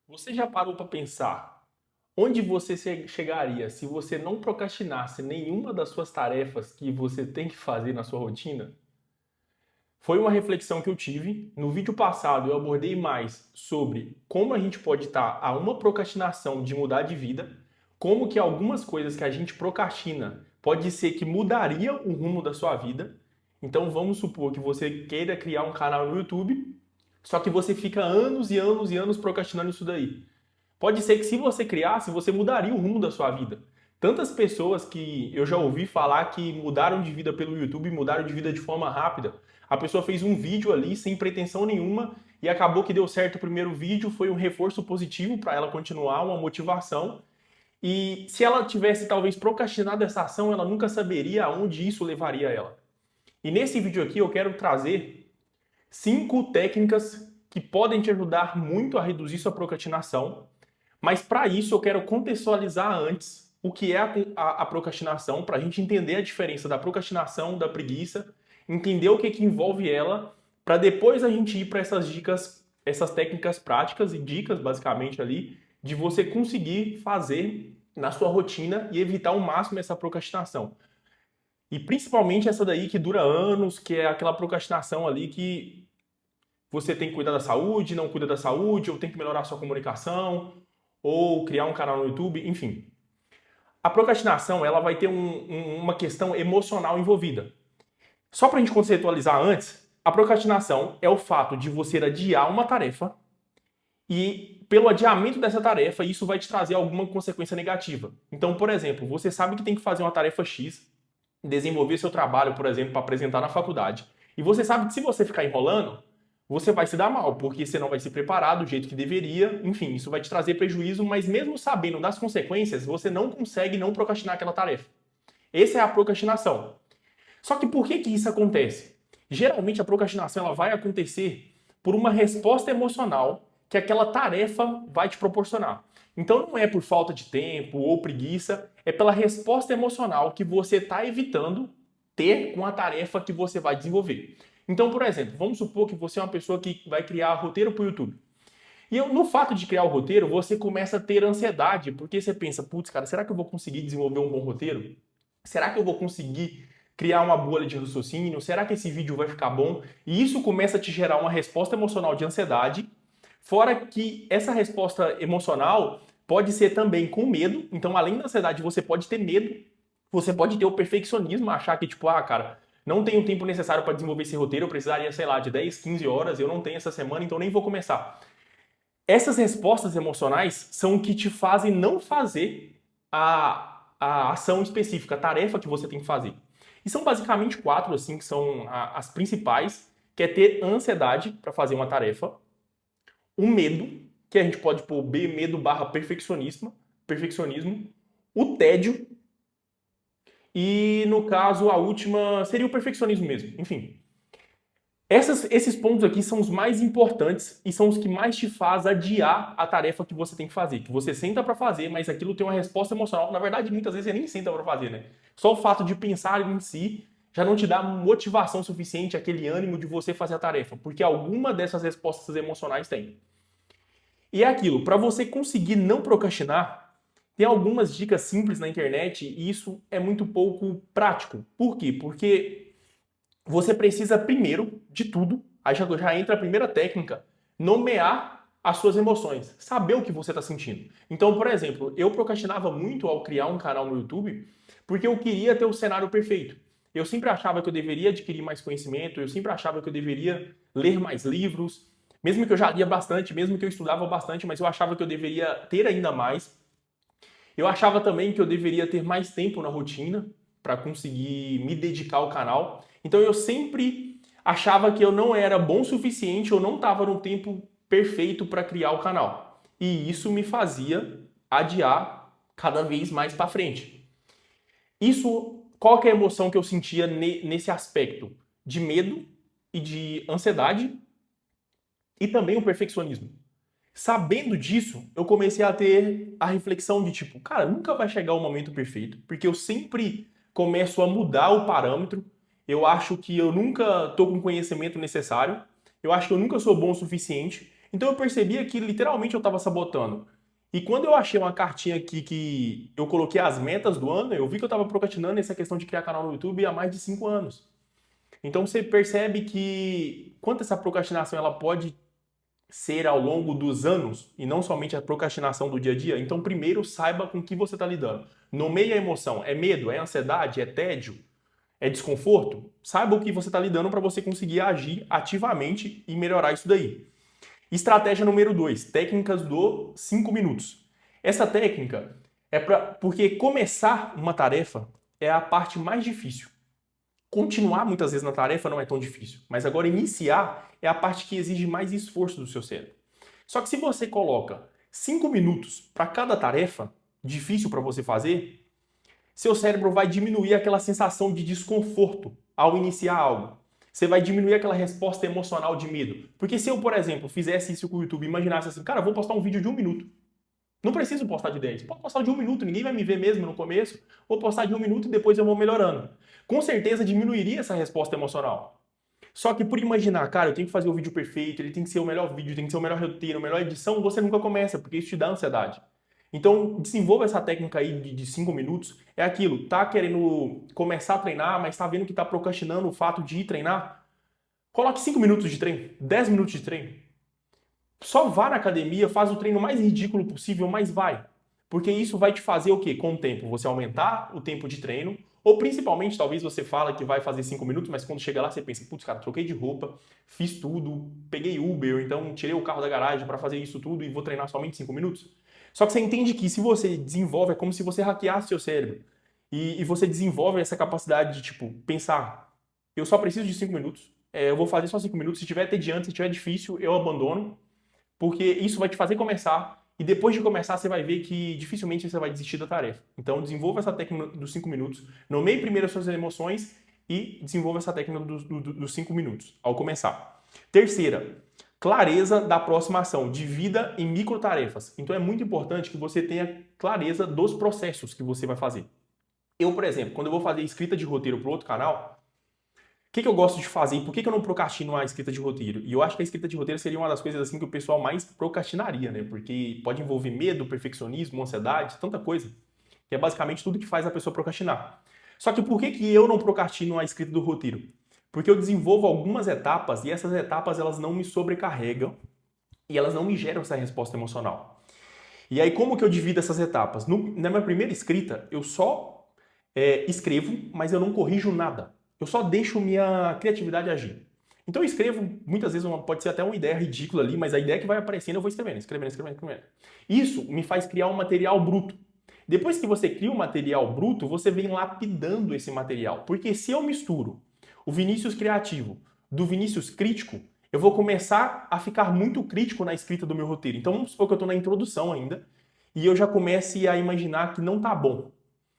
Você já parou para pensar onde você chegaria se você não procrastinasse nenhuma das suas tarefas que você tem que fazer na sua rotina? Foi uma reflexão que eu tive. No vídeo passado eu abordei mais sobre como a gente pode estar a uma procrastinação de mudar de vida, como que algumas coisas que a gente procrastina pode ser que mudaria o rumo da sua vida. Então vamos supor que você queira criar um canal no YouTube, só que você fica anos e anos e anos procrastinando isso daí. Pode ser que se você criasse, você mudaria o rumo da sua vida. Tantas pessoas que eu já ouvi falar que mudaram de vida pelo YouTube, mudaram de vida de forma rápida. A pessoa fez um vídeo ali sem pretensão nenhuma e acabou que deu certo o primeiro vídeo, foi um reforço positivo para ela continuar, uma motivação. E se ela tivesse talvez procrastinado essa ação, ela nunca saberia aonde isso levaria ela. E nesse vídeo aqui eu quero trazer 5 técnicas que podem te ajudar muito a reduzir sua procrastinação, mas para isso eu quero contextualizar antes o que é a procrastinação, para a gente entender a diferença da procrastinação, da preguiça, entender o que, que envolve ela, para depois a gente ir para essas dicas, essas técnicas práticas e dicas basicamente ali, de você conseguir fazer na sua rotina e evitar ao máximo essa procrastinação. E principalmente essa daí que dura anos, que é aquela procrastinação ali que você tem que cuidar da saúde, não cuida da saúde, ou tem que melhorar a sua comunicação, ou criar um canal no YouTube, enfim. A procrastinação ela vai ter uma questão emocional envolvida. Só para a gente conceitualizar antes, a procrastinação é o fato de você adiar uma tarefa e pelo adiamento dessa tarefa, isso vai te trazer alguma consequência negativa. Então, por exemplo, você sabe que tem que fazer uma tarefa X, desenvolver seu trabalho, por exemplo, para apresentar na faculdade, e você sabe que se você ficar enrolando, você vai se dar mal, porque você não vai se preparar do jeito que deveria, enfim, isso vai te trazer prejuízo, mas mesmo sabendo das consequências, você não consegue não procrastinar aquela tarefa. Essa é a procrastinação. Só que por que que isso acontece? Geralmente a procrastinação ela vai acontecer por uma resposta emocional que aquela tarefa vai te proporcionar. Então não é por falta de tempo ou preguiça, é pela resposta emocional que você está evitando ter com a tarefa que você vai desenvolver. Então, por exemplo, vamos supor que você é uma pessoa que vai criar roteiro para o YouTube. E no fato de criar o roteiro, você começa a ter ansiedade, porque você pensa, putz, cara, será que eu vou conseguir desenvolver um bom roteiro? Será que eu vou conseguir criar uma bolha de raciocínio? Será que esse vídeo vai ficar bom? E isso começa a te gerar uma resposta emocional de ansiedade, fora que essa resposta emocional pode ser também com medo. Então, além da ansiedade, você pode ter medo, você pode ter o perfeccionismo, achar que, tipo, ah, cara, não tenho o tempo necessário para desenvolver esse roteiro, eu precisaria, sei lá, de 10, 15 horas, eu não tenho essa semana, então nem vou começar. Essas respostas emocionais são o que te fazem não fazer a ação específica, a tarefa que você tem que fazer. E são basicamente 4, assim, que são as principais, que é ter ansiedade para fazer uma tarefa, o medo, que a gente pode pôr B, medo barra perfeccionismo, o tédio, e no caso a última seria o perfeccionismo mesmo. Enfim, esses pontos aqui são os mais importantes e são os que mais te faz adiar a tarefa que você tem que fazer. Que você senta para fazer, mas aquilo tem uma resposta emocional. Na verdade, muitas vezes você nem senta para fazer, né? Só o fato de pensar em si já não te dá motivação suficiente, aquele ânimo de você fazer a tarefa, porque alguma dessas respostas emocionais tem. E é aquilo, para você conseguir não procrastinar, tem algumas dicas simples na internet e isso é muito pouco prático. Por quê? Porque você precisa primeiro de tudo, aí já entra a primeira técnica, nomear as suas emoções, saber o que você está sentindo. Então, por exemplo, eu procrastinava muito ao criar um canal no YouTube porque eu queria ter o cenário perfeito. Eu sempre achava que eu deveria adquirir mais conhecimento, eu sempre achava que eu deveria ler mais livros, mesmo que eu já lia bastante, mesmo que eu estudava bastante, mas eu achava que eu deveria ter ainda mais. Eu achava também que eu deveria ter mais tempo na rotina para conseguir me dedicar ao canal. Então eu sempre achava que eu não era bom o suficiente ou não estava no tempo perfeito para criar o canal. E isso me fazia adiar cada vez mais para frente. Isso, qual que é a emoção que eu sentia nesse aspecto? De medo e de ansiedade e também o perfeccionismo. Sabendo disso, eu comecei a ter a reflexão de tipo, cara, nunca vai chegar o momento perfeito, porque eu sempre começo a mudar o parâmetro. Eu acho que eu nunca tô com o conhecimento necessário. Eu acho que eu nunca sou bom o suficiente. Então eu percebia que literalmente eu estava sabotando. E quando eu achei uma cartinha aqui que eu coloquei as metas do ano, eu vi que eu estava procrastinando essa questão de criar canal no YouTube há mais de 5 anos. Então você percebe que quanto essa procrastinação ela pode ser ao longo dos anos e não somente a procrastinação do dia a dia. Então primeiro saiba com que você está lidando. Nomeie a emoção. É medo? É ansiedade? É tédio? É desconforto? Saiba o que você está lidando para você conseguir agir ativamente e melhorar isso daí. Estratégia número 2, técnicas do 5 minutos. Essa técnica é porque começar uma tarefa é a parte mais difícil. Continuar muitas vezes na tarefa não é tão difícil, mas agora iniciar é a parte que exige mais esforço do seu cérebro. Só que se você coloca 5 minutos para cada tarefa difícil para você fazer, seu cérebro vai diminuir aquela sensação de desconforto ao iniciar algo. Você vai diminuir aquela resposta emocional de medo. Porque se eu, por exemplo, fizesse isso com o YouTube e imaginasse assim, cara, vou postar um vídeo de 1 minuto. Não preciso postar de 10. Pode postar de 1 minuto, ninguém vai me ver mesmo no começo. Vou postar de 1 minuto e depois eu vou melhorando. Com certeza diminuiria essa resposta emocional. Só que por imaginar, cara, eu tenho que fazer o vídeo perfeito, ele tem que ser o melhor vídeo, tem que ser o melhor roteiro, a melhor edição, você nunca começa, porque isso te dá ansiedade. Então, desenvolva essa técnica aí de 5 minutos. É aquilo, tá querendo começar a treinar, mas tá vendo que tá procrastinando o fato de ir treinar? Coloque 5 minutos de treino, 10 minutos de treino. Só vá na academia, faz o treino mais ridículo possível, mas vai. Porque isso vai te fazer o quê? Com o tempo, você aumentar o tempo de treino, ou principalmente, talvez você fala que vai fazer 5 minutos, mas quando chega lá você pensa, putz, cara, troquei de roupa, fiz tudo, peguei Uber, então tirei o carro da garagem para fazer isso tudo e vou treinar somente 5 minutos. Só que você entende que se você desenvolve, é como se você hackeasse seu cérebro. E você desenvolve essa capacidade de, tipo, pensar, eu só preciso de 5 minutos, eu vou fazer só 5 minutos, se tiver entediante, se tiver difícil, eu abandono, porque isso vai te fazer começar e depois de começar você vai ver que dificilmente você vai desistir da tarefa. Então desenvolva essa técnica dos 5 minutos, nomeie primeiro as suas emoções e desenvolva essa técnica dos 5 minutos ao começar. Terceira, clareza da próxima ação, divida em microtarefas. Então é muito importante que você tenha clareza dos processos que você vai fazer. Eu, por exemplo, quando eu vou fazer escrita de roteiro para outro canal, o que eu gosto de fazer e por que eu não procrastino a escrita de roteiro? E eu acho que a escrita de roteiro seria uma das coisas assim que o pessoal mais procrastinaria, né? Porque pode envolver medo, perfeccionismo, ansiedade, tanta coisa. Que é basicamente tudo que faz a pessoa procrastinar. Só que por que eu não procrastino a escrita do roteiro? Porque eu desenvolvo algumas etapas e essas etapas elas não me sobrecarregam e elas não me geram essa resposta emocional. E aí como que eu divido essas etapas? Na minha primeira escrita, eu só escrevo, mas eu não corrijo nada. Eu só deixo minha criatividade agir. Então eu escrevo, muitas vezes pode ser até uma ideia ridícula ali, mas a ideia que vai aparecendo eu vou escrevendo. Isso me faz criar um material bruto. Depois que você cria um material bruto, você vem lapidando esse material. Porque se eu misturo o Vinícius criativo do Vinícius crítico, eu vou começar a ficar muito crítico na escrita do meu roteiro. Então vamos supor que eu estou na introdução ainda e eu já comece a imaginar que não tá bom.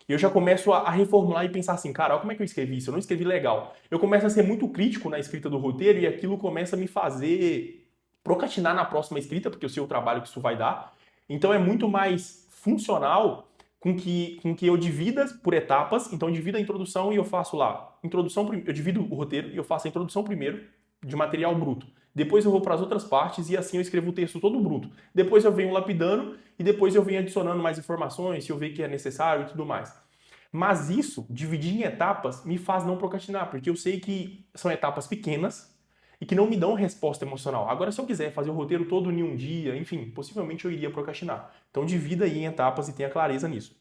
Eu já começo a reformular e pensar assim, cara, olha como é que eu escrevi isso? Eu não escrevi legal. Eu começo a ser muito crítico na escrita do roteiro e aquilo começa a me fazer procrastinar na próxima escrita, porque eu sei o trabalho que isso vai dar. Então é muito mais funcional com que eu divida por etapas. Então eu divido a introdução e eu faço lá. Eu divido o roteiro e eu faço a introdução primeiro, de material bruto. Depois eu vou para as outras partes e assim eu escrevo o texto todo bruto. Depois eu venho lapidando e depois eu venho adicionando mais informações, se eu ver que é necessário e tudo mais. Mas isso, dividir em etapas, me faz não procrastinar, porque eu sei que são etapas pequenas e que não me dão resposta emocional. Agora, se eu quiser fazer o roteiro todo em um dia, enfim, possivelmente eu iria procrastinar. Então, divida aí em etapas e tenha clareza nisso.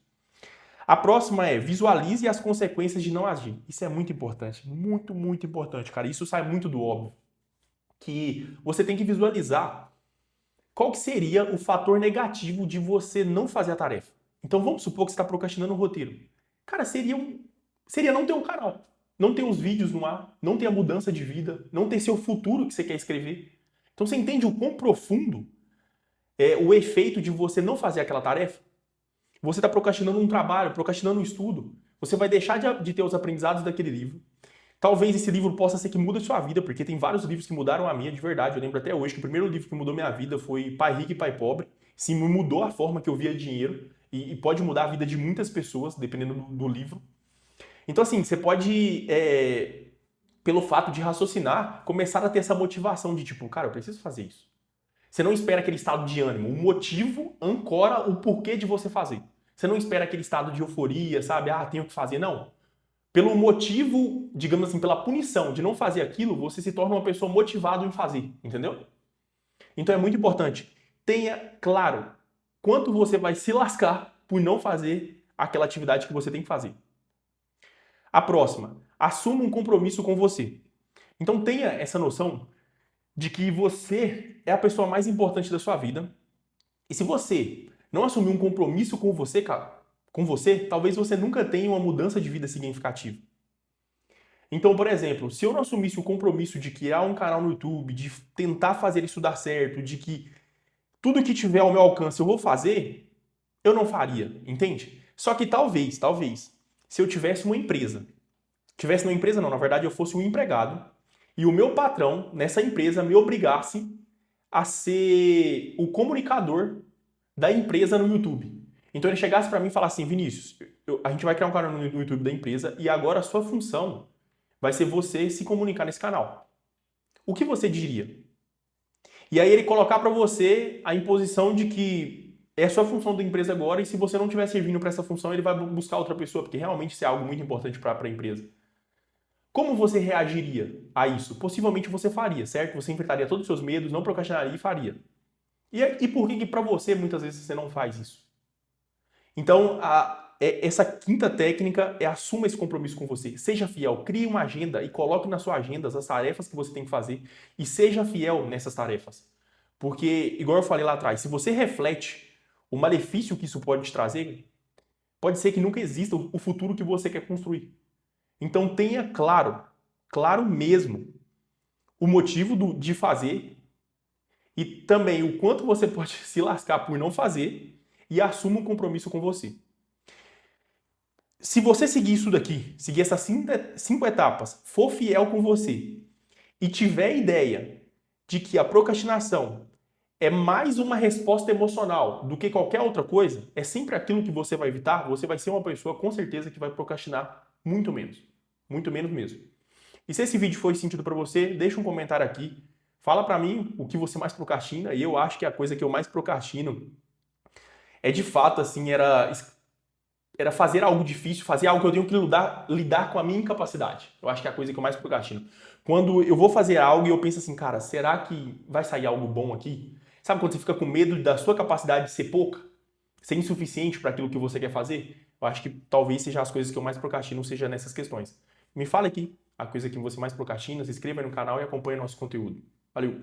A próxima é visualize as consequências de não agir. Isso é muito importante, muito, muito importante, cara. Isso sai muito do óbvio. Que você tem que visualizar qual que seria o fator negativo de você não fazer a tarefa. Então vamos supor que você está procrastinando o roteiro. Cara, seria não ter um canal, não ter os vídeos no ar, não ter a mudança de vida, não ter seu futuro que você quer escrever. Então você entende o quão profundo é o efeito de você não fazer aquela tarefa? Você está procrastinando um trabalho, procrastinando um estudo. Você vai deixar de ter os aprendizados daquele livro. Talvez esse livro possa ser que muda a sua vida, porque tem vários livros que mudaram a minha, de verdade. Eu lembro até hoje que o primeiro livro que mudou minha vida foi Pai Rico e Pai Pobre. Sim, me mudou a forma que eu via dinheiro e pode mudar a vida de muitas pessoas, dependendo do livro. Então, assim, você pode, pelo fato de raciocinar, começar a ter essa motivação de tipo, cara, eu preciso fazer isso. Você não espera aquele estado de ânimo. O motivo ancora o porquê de você fazer. Você não espera aquele estado de euforia, sabe? Ah, tenho que fazer. Não. Pelo motivo, digamos assim, pela punição de não fazer aquilo, você se torna uma pessoa motivada em fazer, entendeu? Então é muito importante. Tenha claro quanto você vai se lascar por não fazer aquela atividade que você tem que fazer. A próxima, assuma um compromisso com você. Então tenha essa noção de que você é a pessoa mais importante da sua vida. E se você não assumir um compromisso com você, cara, talvez você nunca tenha uma mudança de vida significativa. Então, por exemplo, se eu não assumisse o compromisso de criar um canal no YouTube, de tentar fazer isso dar certo, de que tudo que tiver ao meu alcance eu vou fazer, eu não faria, entende? Só que talvez, se eu tivesse uma empresa, não, na verdade eu fosse um empregado, e o meu patrão nessa empresa me obrigasse a ser o comunicador da empresa no YouTube. Então ele chegasse para mim e falasse assim, Vinícius, a gente vai criar um canal no YouTube da empresa e agora a sua função vai ser você se comunicar nesse canal. O que você diria? E aí ele colocar para você a imposição de que é a sua função da empresa agora e se você não estiver servindo para essa função, ele vai buscar outra pessoa, porque realmente isso é algo muito importante para a empresa. Como você reagiria a isso? Possivelmente você faria, certo? Você enfrentaria todos os seus medos, não procrastinaria e faria. E por que para você muitas vezes você não faz isso? Então, essa quinta técnica é assuma esse compromisso com você. Seja fiel, crie uma agenda e coloque na sua agenda as tarefas que você tem que fazer e seja fiel nessas tarefas. Porque, igual eu falei lá atrás, se você reflete o malefício que isso pode te trazer, pode ser que nunca exista o futuro que você quer construir. Então tenha claro mesmo, o motivo de fazer e também o quanto você pode se lascar por não fazer e assuma um compromisso com você. Se você seguir isso daqui, seguir essas 5 etapas, for fiel com você e tiver ideia de que a procrastinação é mais uma resposta emocional do que qualquer outra coisa, é sempre aquilo que você vai evitar, você vai ser uma pessoa com certeza que vai procrastinar muito menos. Muito menos mesmo. E se esse vídeo foi de sentido para você, deixa um comentário aqui. Fala para mim o que você mais procrastina. E eu acho que a coisa que eu mais procrastino é de fato assim, era fazer algo difícil, fazer algo que eu tenho que lidar com a minha incapacidade. Eu acho que é a coisa que eu mais procrastino. Quando eu vou fazer algo e eu penso assim, cara, será que vai sair algo bom aqui? Sabe quando você fica com medo da sua capacidade de ser pouca? Ser insuficiente para aquilo que você quer fazer? Eu acho que talvez seja as coisas que eu mais procrastino, seja nessas questões. Me fala aqui a coisa que você mais procrastina, se inscreva aí no canal e acompanhe nosso conteúdo. Valeu!